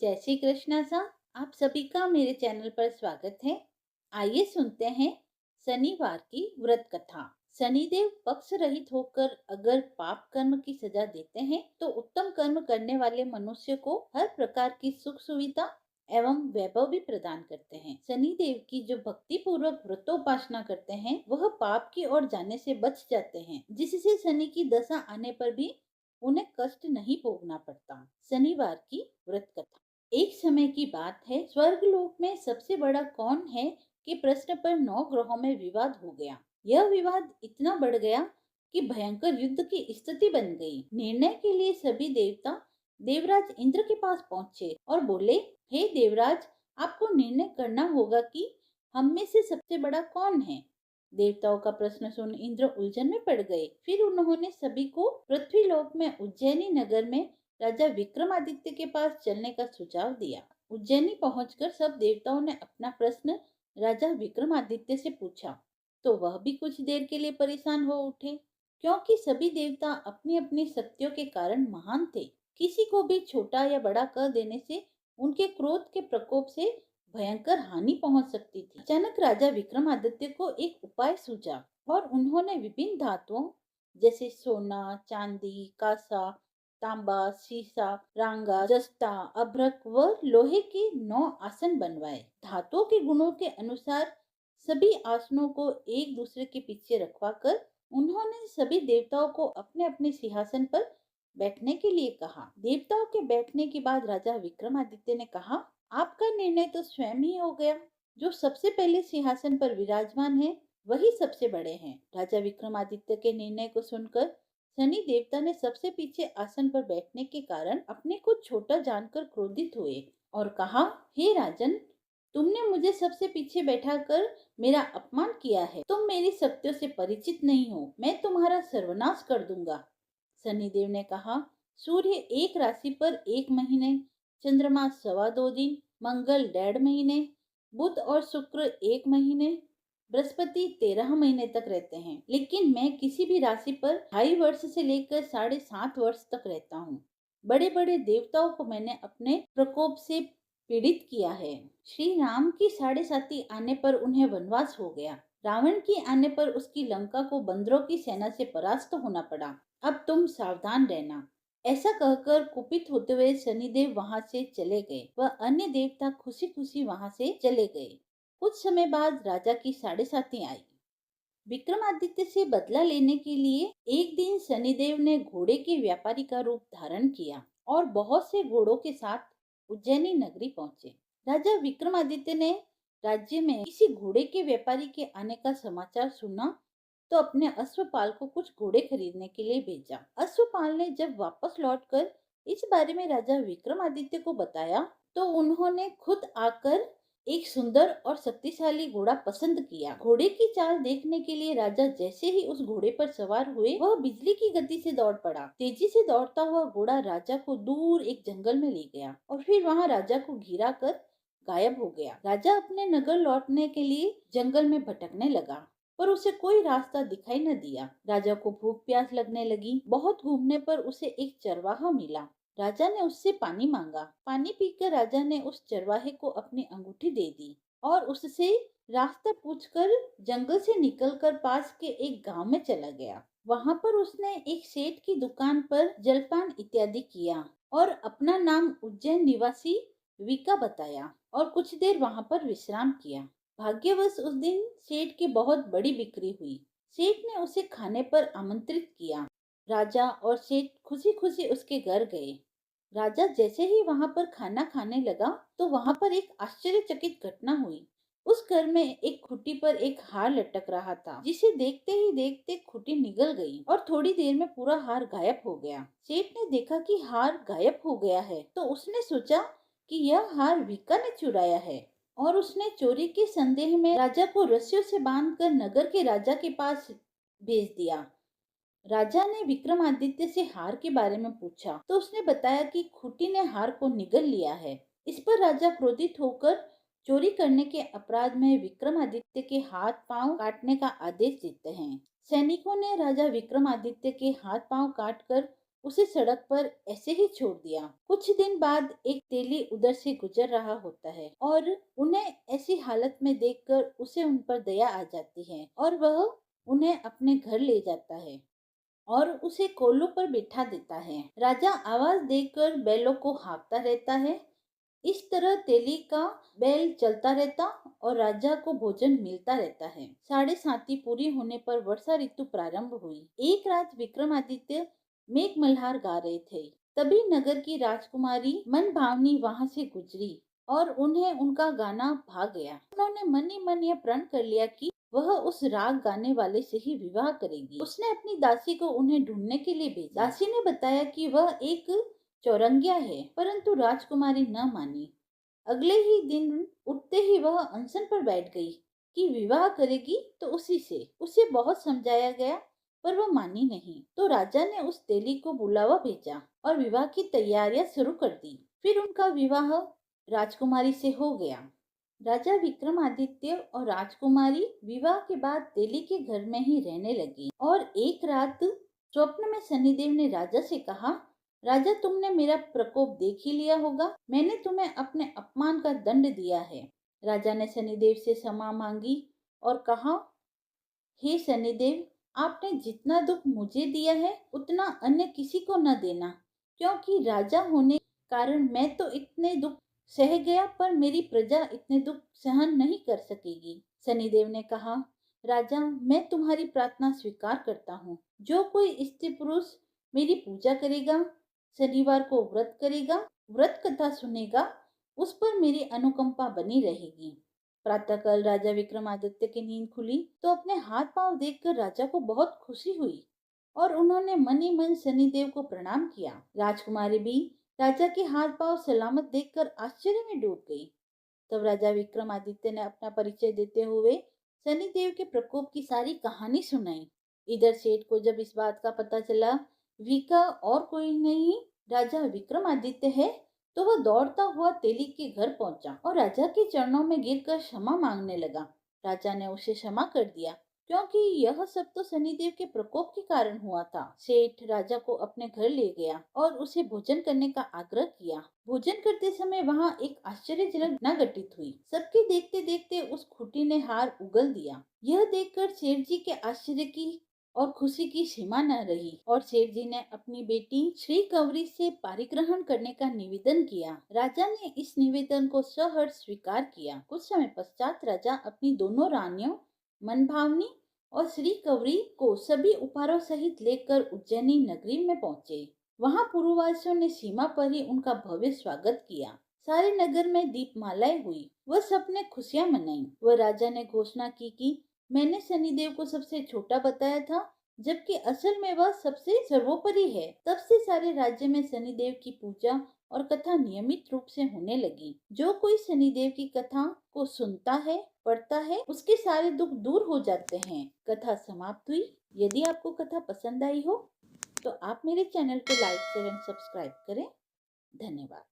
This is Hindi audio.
जय श्री कृष्णा सा। आप सभी का मेरे चैनल पर स्वागत है। आइए सुनते हैं शनिवार की व्रत कथा। शनिदेव पक्ष रहित होकर अगर पाप कर्म की सजा देते हैं तो उत्तम कर्म करने वाले मनुष्य को हर प्रकार की सुख सुविधा एवं वैभव भी प्रदान करते हैं। शनिदेव की जो भक्ति पूर्वक व्रतोपासना करते हैं वह पाप की ओर जाने से बच जाते हैं, जिससे शनि की दशा आने पर भी उन्हें कष्ट नहीं भोगना पड़ता। शनिवार की व्रत कथा। एक समय की बात है, स्वर्गलोक में सबसे बड़ा कौन है कि प्रश्न पर 9 ग्रहों में विवाद हो गया। यह विवाद इतना बढ़ गया कि भयंकर युद्ध की स्थिति बन गई। निर्णय के लिए सभी देवता देवराज इंद्र के पास पहुंचे और बोले, हे देवराज, आपको निर्णय करना होगा कि हम में से सबसे बड़ा कौन है। देवताओं का प्रश्न सुन इंद्र उलझन में पड़ गए। फिर उन्होंने सभी को पृथ्वीलोक में उज्जैनी नगर में राजा विक्रमादित्य के पास चलने का सुझाव दिया। उज्जैनी पहुंचकर सब देवताओं ने अपना प्रश्न राजा विक्रमादित्य से पूछा, तो वह भी कुछ देर के लिए परेशान हो उठे, क्योंकि सभी देवता अपनी अपनी शक्तियों के कारण महान थे। किसी को भी छोटा या बड़ा कर देने से उनके क्रोध के प्रकोप से भयंकर हानि पहुंच सकती थी। अचानक राजा विक्रमादित्य को एक उपाय सूझा और उन्होंने विभिन्न धातुओं जैसे सोना, चांदी, कांसा, तांबा, सीसा, रांगा, जस्ता, अभ्रक व लोहे के 9 आसन बनवाए। धातुओं के गुणों के अनुसार सभी आसनों को एक दूसरे के पीछे रखवाकर उन्होंने सभी देवताओं को अपने अपने सिंहासन पर बैठने के लिए कहा। देवताओं के बैठने के बाद राजा विक्रमादित्य ने कहा, आपका निर्णय तो स्वयं ही हो गया। जो सबसे पहले सिंहासन पर विराजमान है वही सबसे बड़े हैं। राजा विक्रमादित्य के निर्णय को सुनकर शनि देवता ने सबसे पीछे आसन पर बैठने के कारण अपने को छोटा जानकर क्रोधित हुए और कहा, हे राजन, तुमने मुझे सबसे पीछे बैठाकर मेरा अपमान किया है। तुम मेरी शक्तियों से परिचित नहीं हो। मैं तुम्हारा सर्वनाश कर दूंगा। शनिदेव ने कहा, सूर्य एक राशि पर 1 महीने, चंद्रमा 2.25 दिन, मंगल 1.5 महीने, बुध और शुक्र 1 महीने, बृहस्पति 13 महीने तक रहते हैं। लेकिन मैं किसी भी राशि पर 2.5 वर्ष से लेकर 7.5 वर्ष तक रहता हूँ। बड़े बड़े देवताओं को मैंने अपने प्रकोप से पीड़ित किया है। श्री राम की 7.5 आने पर उन्हें वनवास हो गया। रावण की आने पर उसकी लंका को बंदरों की सेना से परास्त होना पड़ा। अब तुम सावधान रहना। ऐसा कहकर कुपित होते हुए शनिदेव वहां से चले गए। वह अन्य देवता खुशी खुशी वहां से चले गए। कुछ समय बाद राजा की 7.5 आई। विक्रमादित्य से बदला लेने के लिए एक दिन शनिदेव ने घोड़े के व्यापारी का रूप धारण किया और बहुत से घोड़ों के साथ उज्जैनी नगरी पहुंचे। राजा विक्रमादित्य ने राज्य में किसी घोड़े के व्यापारी के आने का समाचार सुना तो अपने अश्वपाल को कुछ घोड़े खरीदने के लिए भेजा। अश्वपाल ने जब वापस लौटकर इस बारे में राजा विक्रमादित्य को बताया तो उन्होंने खुद आकर एक सुंदर और शक्तिशाली घोड़ा पसंद किया। घोड़े की चाल देखने के लिए राजा जैसे ही उस घोड़े पर सवार हुए वह बिजली की गति से दौड़ पड़ा। तेजी से दौड़ता हुआ घोड़ा राजा को दूर एक जंगल में ले गया और फिर वहां राजा को घिरा कर गायब हो गया। राजा अपने नगर लौटने के लिए जंगल में भटकने लगा पर उसे कोई रास्ता दिखाई न दिया। राजा को भूख प्यास लगने लगी। बहुत घूमने पर उसे एक चरवाहा मिला। राजा ने उससे पानी मांगा। पानी पीकर राजा ने उस चरवाहे को अपनी अंगूठी दे दी और उससे रास्ता पूछकर जंगल से निकलकर पास के एक गांव में चला गया। वहां पर उसने एक सेठ की दुकान पर जलपान इत्यादि किया और अपना नाम उज्जैन निवासी विका बताया और कुछ देर वहां पर विश्राम किया। भाग्यवश उस दिन सेठ की बहुत बड़ी बिक्री हुई। सेठ ने उसे खाने पर आमंत्रित किया। राजा और सेठ खुशी खुशी उसके घर गए। राजा जैसे ही वहां पर खाना खाने लगा तो वहां पर एक आश्चर्यचकित घटना हुई। उस घर में एक खुटी पर एक हार लटक रहा था, जिसे देखते ही देखते खुटी निगल गई और थोड़ी देर में पूरा हार गायब हो गया। सेठ ने देखा कि हार गायब हो गया है तो उसने सोचा कि यह हार वीका ने चुराया है और उसने चोरी के संदेह में राजा को रस्सियों से बांधकर नगर के राजा के पास भेज दिया। राजा ने विक्रमादित्य से हार के बारे में पूछा तो उसने बताया कि खूंटी ने हार को निगल लिया है। इस पर राजा क्रोधित होकर चोरी करने के अपराध में विक्रमादित्य के हाथ पांव काटने का आदेश देते हैं। सैनिकों ने राजा विक्रमादित्य के हाथ पांव काटकर उसे सड़क पर ऐसे ही छोड़ दिया। कुछ दिन बाद एक तेली उधर से गुजर रहा होता है और उन्हें ऐसी हालत में देखकर उसे उन पर दया आ जाती है और वह उन्हें अपने घर ले जाता है और उसे कोल्हू पर बिठा देता है। राजा आवाज देकर बैलों को हाँकता रहता है। इस तरह तेली का बैल चलता रहता और राजा को भोजन मिलता रहता है। 7:30 पूरी होने पर वर्षा ऋतु प्रारंभ हुई। एक रात विक्रमादित्य मेघ मल्हार गा रहे थे। तभी नगर की राजकुमारी मन भावनी वहां से गुजरी और उन्हें उनका गाना भा गया। उन्होंने मन ही मन यह प्रण कर लिया कि वह उस राग गाने वाले से ही विवाह करेगी। उसने अपनी दासी को उन्हें ढूंढने के लिए भेजा। दासी ने बताया कि वह एक चौरंगिया है, परंतु राजकुमारी न मानी। अगले ही दिन उठते ही वह अनशन पर बैठ गई कि विवाह करेगी तो उसी से। उसे बहुत समझाया गया पर वह मानी नहीं। तो राजा ने उस तेली को बुलावा भेजा और विवाह की तैयारियां शुरू कर दी। फिर उनका विवाह राजकुमारी से हो गया। राजा विक्रमादित्य और राजकुमारी विवाह के बाद तेली के घर में ही रहने लगी। और एक रात स्वप्न में शनिदेव ने राजा से कहा, राजा, तुमने मेरा प्रकोप देख ही लिया होगा। मैंने तुम्हें अपने अपमान का दंड दिया है। राजा ने शनिदेव से क्षमा मांगी और कहा, हे शनिदेव, आपने जितना दुख मुझे दिया है उतना अन्य किसी को न देना, क्योंकि राजा होने के कारण मैं तो इतने दुख सह गया पर मेरी प्रजा इतने दुख सहन नहीं कर सकेगी। शनिदेव ने कहा, राजा, मैं तुम्हारी प्रार्थना स्वीकार करता हूँ। जो कोई स्त्री पुरुष मेरी पूजा करेगा, शनिवार को व्रत करेगा, व्रत कथा सुनेगा, उस पर मेरी अनुकंपा बनी रहेगी। प्रातःकाल राजा विक्रमादित्य की नींद खुली तो अपने हाथ पांव देखकर राजा को बहुत खुशी हुई और उन्होंने मन ही मन शनिदेव को प्रणाम किया। राजकुमारी भी राजा के हाथ पांव सलामत देखकर आश्चर्य में डूब गई। तब राजा विक्रमादित्य ने अपना परिचय देते हुए शनिदेव के प्रकोप की सारी कहानी सुनाई। इधर सेठ को जब इस बात का पता चला वीका और कोई नहीं राजा विक्रमादित्य है, तो वह दौड़ता हुआ तेली के घर पहुंचा और राजा के चरणों में गिरकर क्षमा मांगने लगा। राजा ने उसे क्षमा कर दिया, क्योंकि यह सब तो शनिदेव के प्रकोप के कारण हुआ था। सेठ राजा को अपने घर ले गया और उसे भोजन करने का आग्रह किया। भोजन करते समय वहां एक आश्चर्यजनक घटना घटित हुई। सबके देखते देखते उस खूंटी ने हार उगल दिया। यह देखकर सेठ जी के आश्चर्य की और खुशी की सीमा न रही और सेठ जी ने अपनी बेटी श्री कंवरी से पारिग्रहण करने का निवेदन किया। राजा ने इस निवेदन को सहर्ष स्वीकार किया। कुछ समय पश्चात राजा अपनी दोनों रानियों मनभावनी और श्री कंवरी को सभी उपहारों सहित लेकर उज्जैनी नगरी में पहुंचे। वहां पुरवासियों ने सीमा पर ही उनका भव्य स्वागत किया। सारे नगर में दीपमालाएं हुई। वह सबने खुशियां मनाई। वह राजा ने घोषणा की कि मैंने शनिदेव को सबसे छोटा बताया था, जबकि असल में वह सबसे सर्वोपरि है। तब से सारे राज्य में शनिदेव की पूजा और कथा नियमित रूप से होने लगी। जो कोई शनिदेव की कथा को सुनता है, पढ़ता है, उसके सारे दुख दूर हो जाते हैं। कथा समाप्त हुई। यदि आपको कथा पसंद आई हो तो आप मेरे चैनल को लाइक, शेयर एंड सब्सक्राइब करें। धन्यवाद।